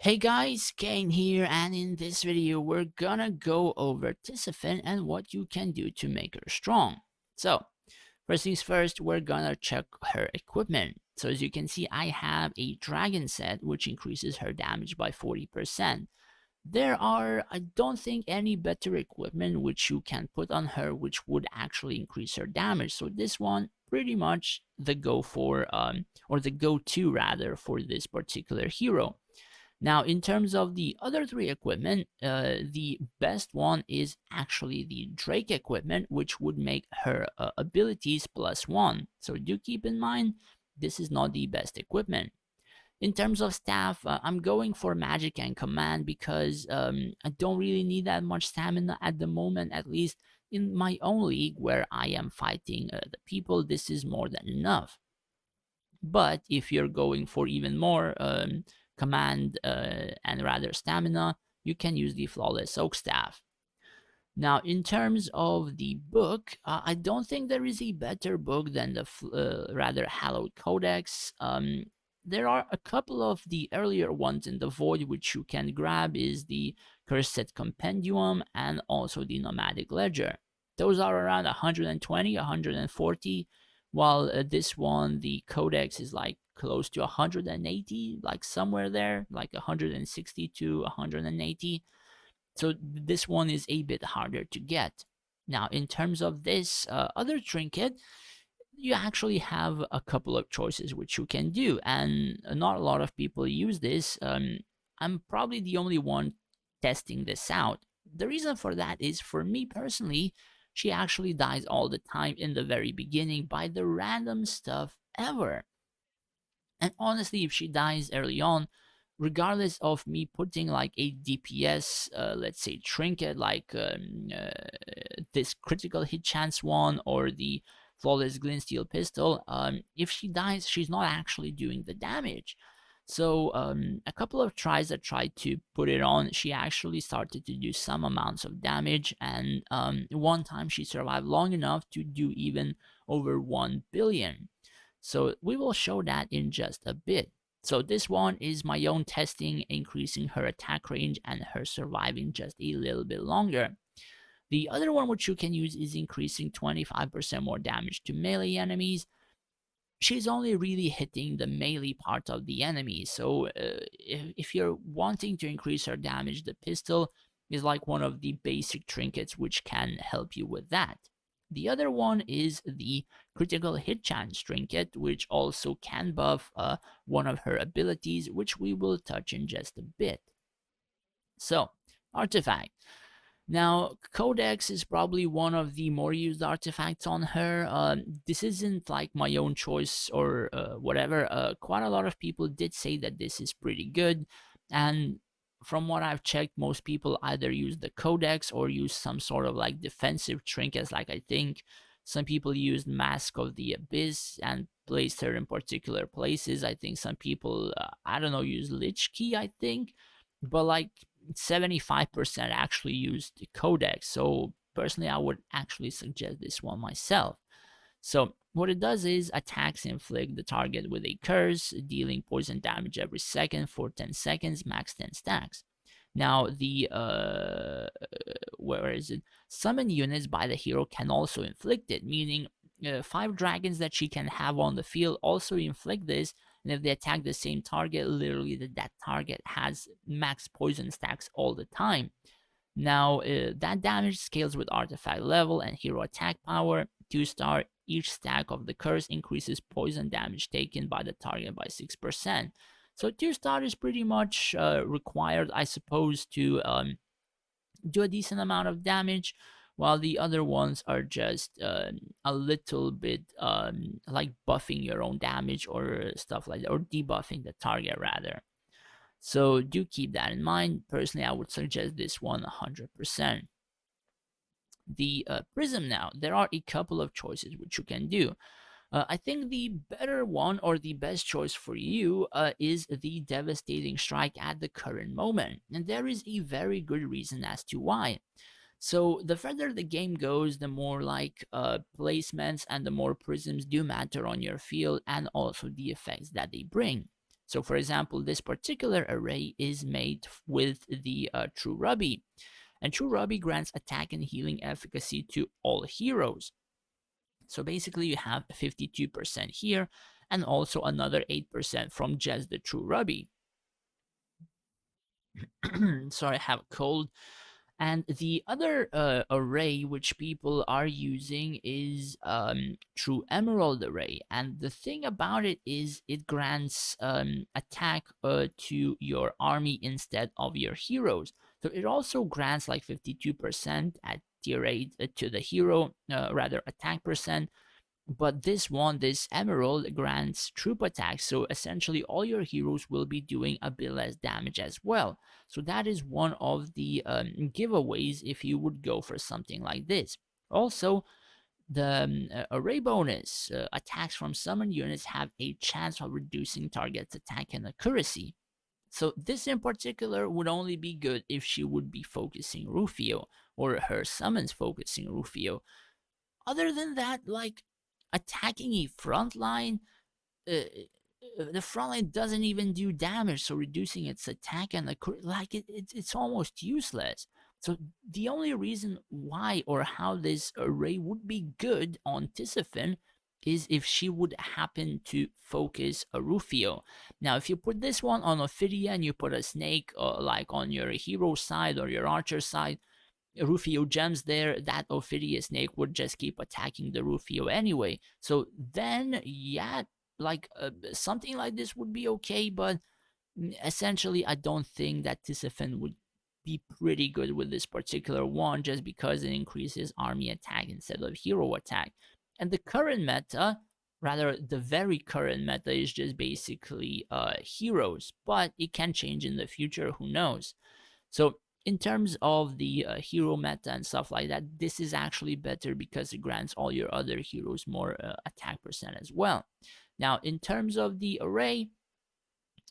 Hey guys, Kane here, and in this video we're gonna go over Tisephon and what you can do to make her strong. So, first things first, we're gonna check her equipment. So as you can see, I have a dragon set which increases her damage by 40%. There are, I don't think, any better equipment which you can put on her which would actually increase her damage. So this one, pretty much the or the go-to rather, for this particular hero. Now, in terms of the other three equipment, the best one is actually the Drake equipment, which would make her abilities +1. So do keep in mind, this is not the best equipment. In terms of staff, I'm going for magic and command because I don't really need that much stamina at the moment, at least in my own league where I am fighting the people. This is more than enough. But if you're going for even more command and rather stamina, you can use the Flawless Oak Staff. Now, in terms of the book, I don't think there is a better book than the rather Hallowed Codex. There are a couple of the earlier ones in the Void which you can grab is the Cursed Compendium and also the Nomadic Ledger. Those are around 120, 140, while this one, the Codex, is like close to 180, like somewhere there, like 160 to 180. So this one is a bit harder to get. Now, in terms of this other trinket, you actually have a couple of choices which you can do, and not a lot of people use this. I'm probably the only one testing this out. The reason for that is, for me personally, she actually dies all the time in the very beginning by the random stuff ever. And honestly, if she dies early on, regardless of me putting like a DPS, let's say trinket, like this critical hit chance one or the flawless glint steel pistol, if she dies, she's not actually doing the damage. So a couple of tries I tried to put it on, she actually started to do some amounts of damage, and one time she survived long enough to do even over 1 billion. So we will show that in just a bit. So this one is my own testing, increasing her attack range and her surviving just a little bit longer. The other one which you can use is increasing 25% more damage to melee enemies. She's only really hitting the melee part of the enemy, so if you're wanting to increase her damage, the pistol is like one of the basic trinkets which can help you with that. The other one is the critical hit chance trinket, which also can buff one of her abilities, which we will touch in just a bit. So, artifact. Now, Codex is probably one of the more used artifacts on her. This isn't like my own choice or whatever. Quite a lot of people did say that this is pretty good. And from what I've checked, most people either use the Codex or use some sort of like defensive trinkets. Like, I think some people used Mask of the Abyss and placed her in particular places. I think some people, I don't know, use Lich Key, I think. But like, 75% actually use the codex. So personally, I would actually suggest this one myself. So what it does is attacks inflict the target with a curse, dealing poison damage every second for 10 seconds, max 10 stacks. Now the where is it? Summon units by the hero can also inflict it, meaning 5 dragons that she can have on the field also inflict this, and if they attack the same target, literally that target has max poison stacks all the time. Now, that damage scales with artifact level and hero attack power. 2-star, each stack of the curse increases poison damage taken by the target by 6%. So 2-star is pretty much required, I suppose, to do a decent amount of damage, while the other ones are just a little bit like buffing your own damage or stuff like that, or debuffing the target rather. So do keep that in mind. Personally, I would suggest this one 100%. The Prism now, there are a couple of choices which you can do. I think the better one or the best choice for you is the Devastating Strike at the current moment. And there is a very good reason as to why. So the further the game goes, the more like placements and the more prisms do matter on your field, and also the effects that they bring. So for example, this particular array is made with the True Ruby, and True Ruby grants attack and healing efficacy to all heroes. So basically you have 52% here, and also another 8% from just the True Ruby. Sorry, I have a cold. And the other array which people are using is True Emerald Array. And the thing about it is it grants attack to your army instead of your heroes. So it also grants like 52% at tier 8 to the hero, rather attack percent. But this one, this emerald, grants troop attacks, so essentially all your heroes will be doing a bit less damage as well. So that is one of the giveaways if you would go for something like this. Also, the array bonus, attacks from summoned units have a chance of reducing target's attack and accuracy. So this in particular would only be good if she would be focusing Rufio, or her summons focusing Rufio. Other than that, like attacking a front line, the front line doesn't even do damage, so reducing its attack and it's almost useless. So the only reason why or how this array would be good on Tisephon is if she would happen to focus a Rufio. Now, if you put this one on Ophidia and you put a snake like on your hero side or your archer side, Rufio gems there, that Ophidia snake would just keep attacking the Rufio anyway. So then, yeah, like something like this would be okay, but essentially, I don't think that Tisephon would be pretty good with this particular one just because it increases army attack instead of hero attack. And the current meta, rather the very current meta, is just basically heroes, but it can change in the future, who knows. So in terms of the hero meta and stuff like that, this is actually better because it grants all your other heroes more attack percent as well. Now, in terms of the array,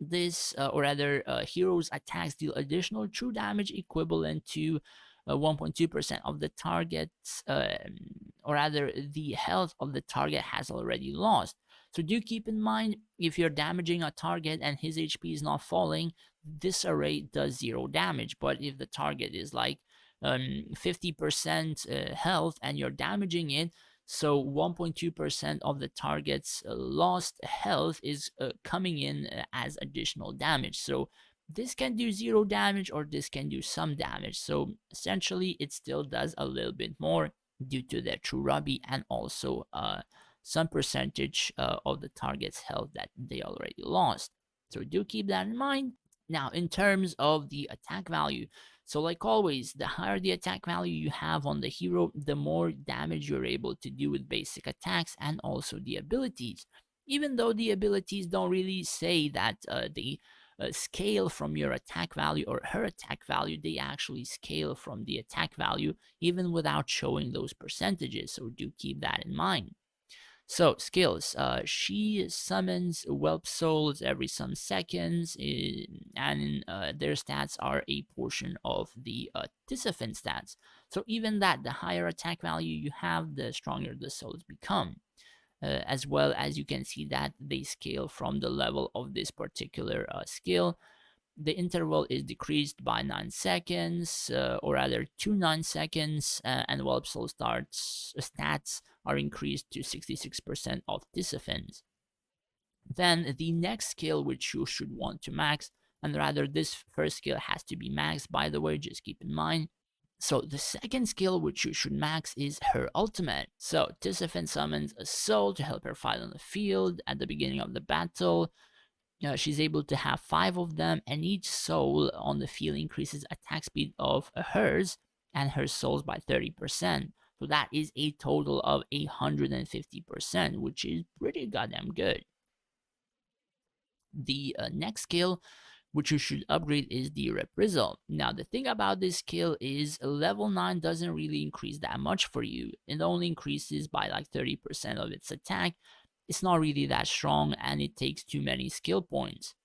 this or rather heroes attacks deal additional true damage equivalent to 1.2% of the target's or rather the health of the target has already lost. So do keep in mind, if you're damaging a target and his HP is not falling, this array does 0 damage. But if the target is like 50% health and you're damaging it, so 1.2% of the target's lost health is coming in as additional damage. So this can do 0 damage or this can do some damage. So essentially it still does a little bit more due to their True Ruby and also some percentage of the target's health that they already lost. So do keep that in mind. Now, in terms of the attack value, so like always, the higher the attack value you have on the hero, the more damage you're able to do with basic attacks and also the abilities. Even though the abilities don't really say that they scale from your attack value or her attack value, they actually scale from the attack value even without showing those percentages, so do keep that in mind. So skills, she summons whelp souls every some seconds, and their stats are a portion of the Tisephon stats. So even that, the higher attack value you have, the stronger the souls become. As well as you can see that they scale from the level of this particular skill. The interval is decreased by 9 seconds, or rather 2 9 seconds, and Whelp Soul stats are increased to 66% of Tisephon's. Then the next skill which you should want to max, and rather this first skill has to be maxed, by the way, just keep in mind. So the second skill which you should max is her ultimate. So Tisephon summons a soul to help her fight on the field at the beginning of the battle. She's able to have 5 of them, and each soul on the field increases attack speed of hers and her souls by 30%. So that is a total of 150%, which is pretty goddamn good. The next skill which you should upgrade is the Reprisal. Now the thing about this skill is level 9 doesn't really increase that much for you. It only increases by like 30% of its attack. It's not really that strong and it takes too many skill points.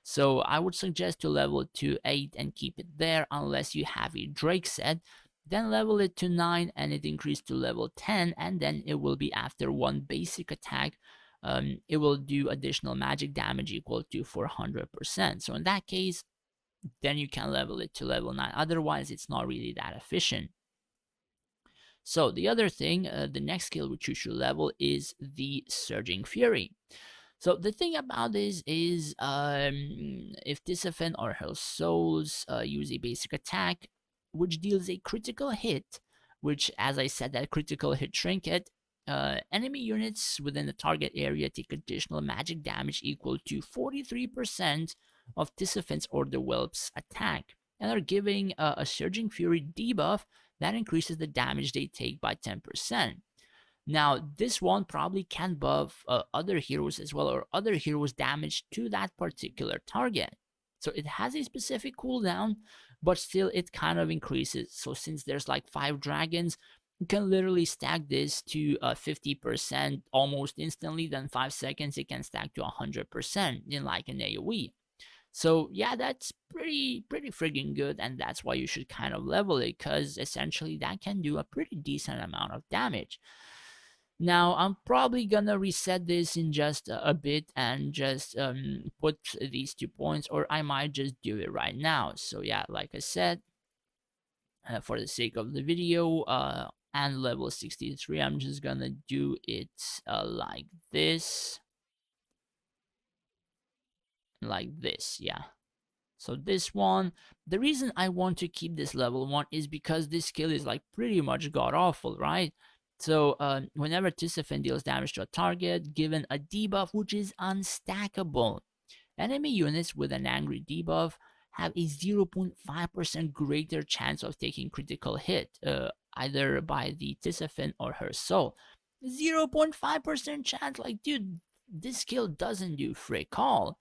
So I would suggest to level it to 8 and keep it there unless you have a Drake set. Then level it to 9 and it increases to level 10, and then it will be after one basic attack it will do additional magic damage equal to 400%. So in that case, then you can level it to level 9. Otherwise, it's not really that efficient. So the other thing, the next skill which you should level is the Surging Fury. So the thing about this is, if Tisephon or her souls use a basic attack, which deals a critical hit, which, as I said, that critical hit trinket, enemy units within the target area take additional magic damage equal to 43% of Tisephone's or the Whelp's attack, and are giving a Surging Fury debuff that increases the damage they take by 10%. Now, this one probably can buff other heroes as well, or other heroes' damage to that particular target. So it has a specific cooldown, but still it kind of increases. So since there's like 5 dragons, you can literally stack this to 50% almost instantly. Then 5 seconds, it can stack to 100% in like an AoE. So yeah, that's pretty friggin' good, and that's why you should kind of level it, because essentially that can do a pretty decent amount of damage. Now, I'm probably gonna reset this in just a bit and just put these 2 points, or I might just do it right now. So yeah, like I said, for the sake of the video, and level 63, I'm just gonna do it like this. Yeah. So this one, the reason I want to keep this level 1 is because this skill is like pretty much god awful, right? So whenever Tisephon deals damage to a target, given a debuff which is unstackable, enemy units with an angry debuff have a 0.5% greater chance of taking critical hit, either by the Tisephon or her soul. 0.5% chance, like dude, this skill doesn't do frick all.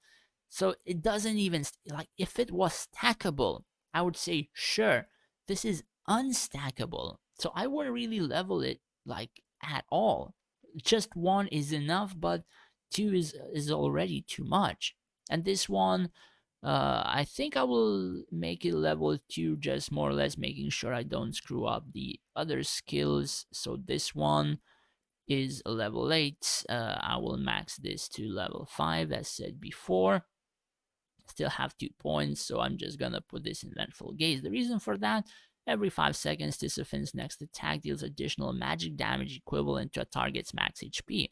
So it doesn't even, like, if it was stackable, I would say, sure, this is unstackable. So I wouldn't really level it, like, at all. Just 1 is enough, but 2 is already too much. And this one, I think I will make it level 2, just more or less making sure I don't screw up the other skills. So this one is level 8. I will max this to level 5, as said before. Still have 2 points, so I'm just gonna put this in Vengeful Gaze. The reason for that, every 5 seconds, Tisephone's next attack deals additional magic damage equivalent to a target's max HP.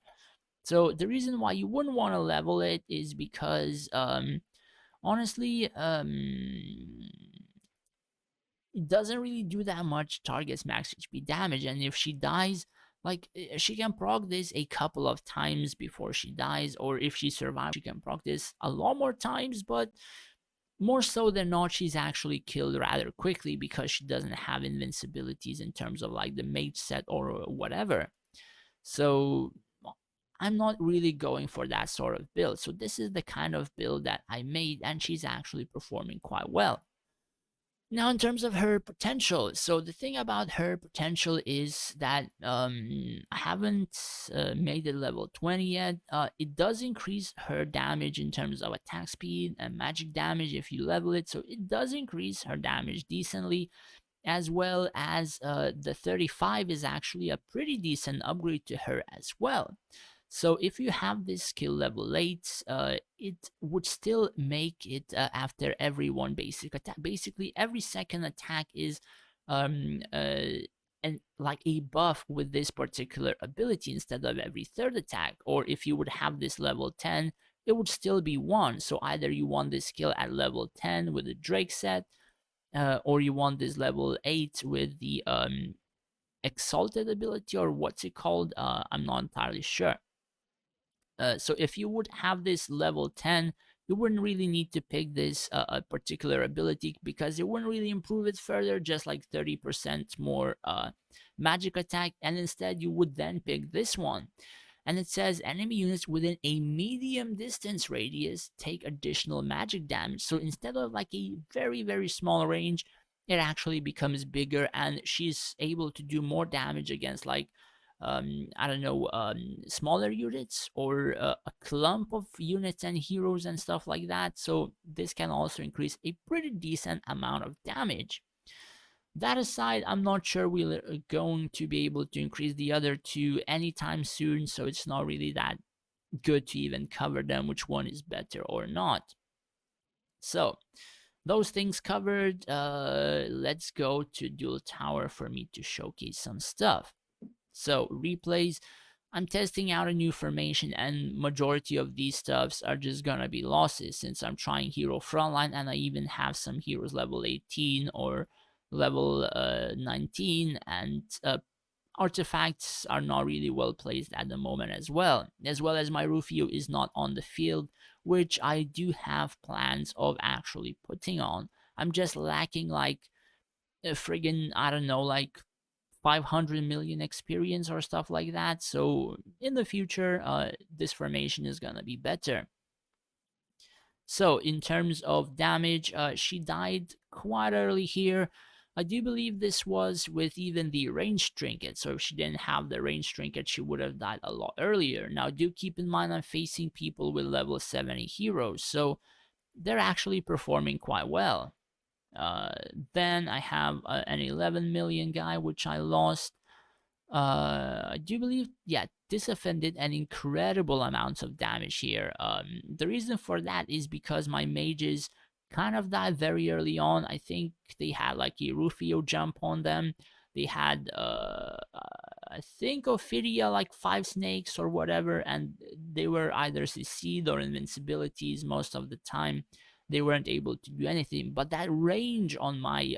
So the reason why you wouldn't want to level it is because, honestly, it doesn't really do that much target's max HP damage, and if she dies, like, she can proc this a couple of times before she dies, or if she survives, she can proc this a lot more times, but more so than not, she's actually killed rather quickly because she doesn't have invincibilities in terms of like the mage set or whatever. So I'm not really going for that sort of build. So this is the kind of build that I made, and she's actually performing quite well. Now, in terms of her potential, so the thing about her potential is that I haven't made it level 20 yet. It does increase her damage in terms of attack speed and magic damage if you level it, so it does increase her damage decently, as well as the 35 is actually a pretty decent upgrade to her as well. So if you have this skill level 8, it would still make it after every 1 basic attack. Basically, every second attack is and like a buff with this particular ability instead of every 3rd attack. Or if you would have this level 10, it would still be 1. So either you want this skill at level 10 with the Drake set, or you want this level 8 with the Exalted ability, or what's it called? I'm not entirely sure. So if you would have this level 10, you wouldn't really need to pick this particular ability, because it wouldn't really improve it further, just like 30% more magic attack, and instead you would then pick this one. And it says enemy units within a medium distance radius take additional magic damage. So instead of like a very small range, it actually becomes bigger, and she's able to do more damage against like I don't know, smaller units, or a clump of units and heroes and stuff like that. So this can also increase a pretty decent amount of damage. That aside, I'm not sure we're going to be able to increase the other 2 anytime soon, so it's not really that good to even cover them, which one is better or not. So those things covered, let's go to Dual Tower for me to showcase some stuff. So replays, I'm testing out a new formation, and majority of these stuffs are just gonna be losses since I'm trying hero frontline, and I even have some heroes level 18 or level 19, and artifacts are not really well placed at the moment as well as my Rufio is not on the field, which I do have plans of actually putting on. I'm just lacking like a friggin', I don't know, like 500 million experience or stuff like that. So in the future, this formation is gonna be better. So in terms of damage, she died quite early here. I do believe this was with even the range trinket. So if she didn't have the range trinket, she would have died a lot earlier. Now do keep in mind I'm facing people with level 70 heroes, so they're actually performing quite well. Uh, then I have an 11 million guy, which I lost. I do believe, yeah, Tisephon did an incredible amount of damage here. The reason for that is because my mages kind of died very early on. I think they had like a Rufio jump on them. They had, I think, Ophidia, like 5 snakes or whatever, and they were either CC'd or invincibilities most of the time. They weren't able to do anything. But that range on my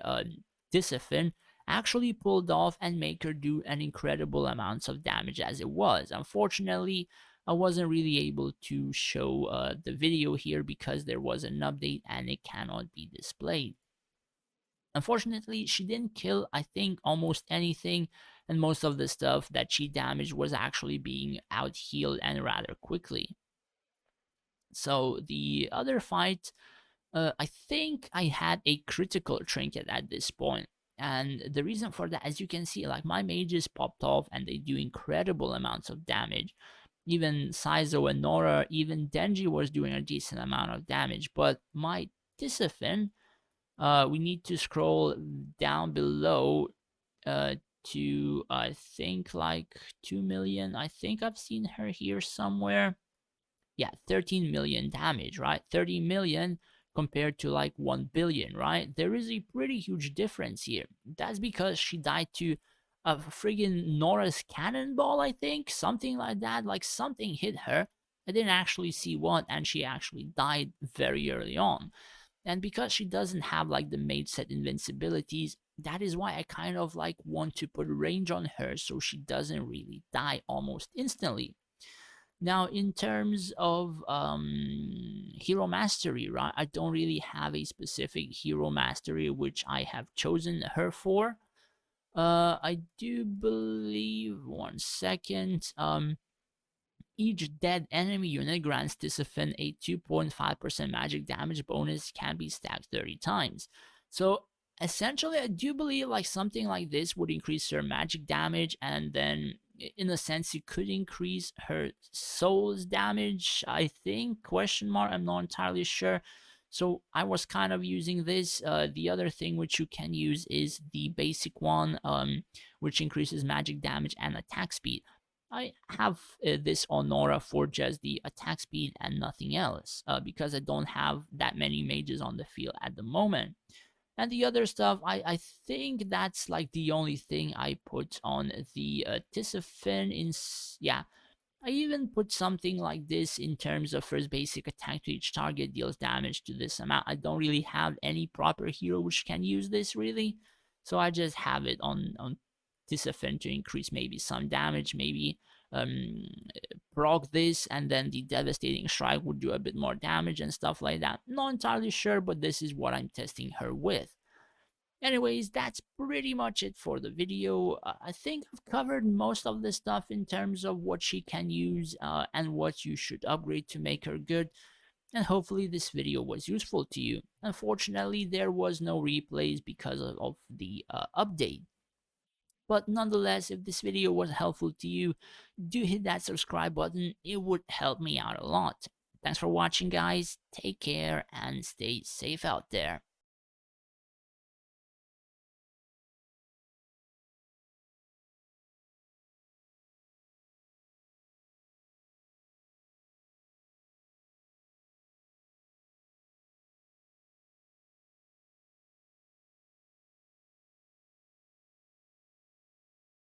Tisephon actually pulled off and make her do an incredible amounts of damage as it was. Unfortunately, I wasn't really able to show the video here because there was an update and it cannot be displayed. Unfortunately, she didn't kill, I think, almost anything, and most of the stuff that she damaged was actually being out healed and rather quickly. So the other fight, I think I had a critical trinket at this point. And the reason for that, as you can see, like my mages popped off and they do incredible amounts of damage. Even Saizo and Nora, even Denji was doing a decent amount of damage. But my Tisephon, we need to scroll down below uh, to, I think, like 2 million. I think I've seen her here somewhere. Yeah, 13 million damage, right? 30 million compared to like 1 billion, right? There is a pretty huge difference here. That's because she died to a friggin' Nora's cannonball, I think, something like that. Like something hit her. I didn't actually see what, and she actually died very early on. And because she doesn't have like the mage set invincibilities, that is why I kind of like want to put range on her so she doesn't really die almost instantly. Now, in terms of hero mastery, right? I don't really have a specific hero mastery which I have chosen her for. I do believe, 1 second. Each dead enemy unit grants Tisephon a 2.5% magic damage bonus, can be stacked 30 times. So essentially, I do believe like something like this would increase her magic damage, and then in a sense it could increase her soul's damage, I think, question mark, I'm not entirely sure. So I was kind of using this. The other thing which you can use is the basic one, which increases magic damage and attack speed. I have this on Nora for just the attack speed and nothing else, because I don't have that many mages on the field at the moment. And the other stuff, I think that's like the only thing I put on the Tisephon. Yeah, I even put something like this in terms of first basic attack to each target deals damage to this amount. I don't really have any proper hero which can use this really, so I just have it on Tisephon to increase maybe some damage, maybe um, proc this, and then the devastating strike would do a bit more damage and stuff like that. Not entirely sure, but this is what I'm testing her with. Anyways, that's pretty much it for the video. I think I've covered most of the stuff in terms of what she can use and what you should upgrade to make her good. And hopefully this video was useful to you. Unfortunately, there was no replays because of the update. But nonetheless, if this video was helpful to you, do hit that subscribe button. It would help me out a lot. Thanks for watching, guys. Take care and stay safe out there.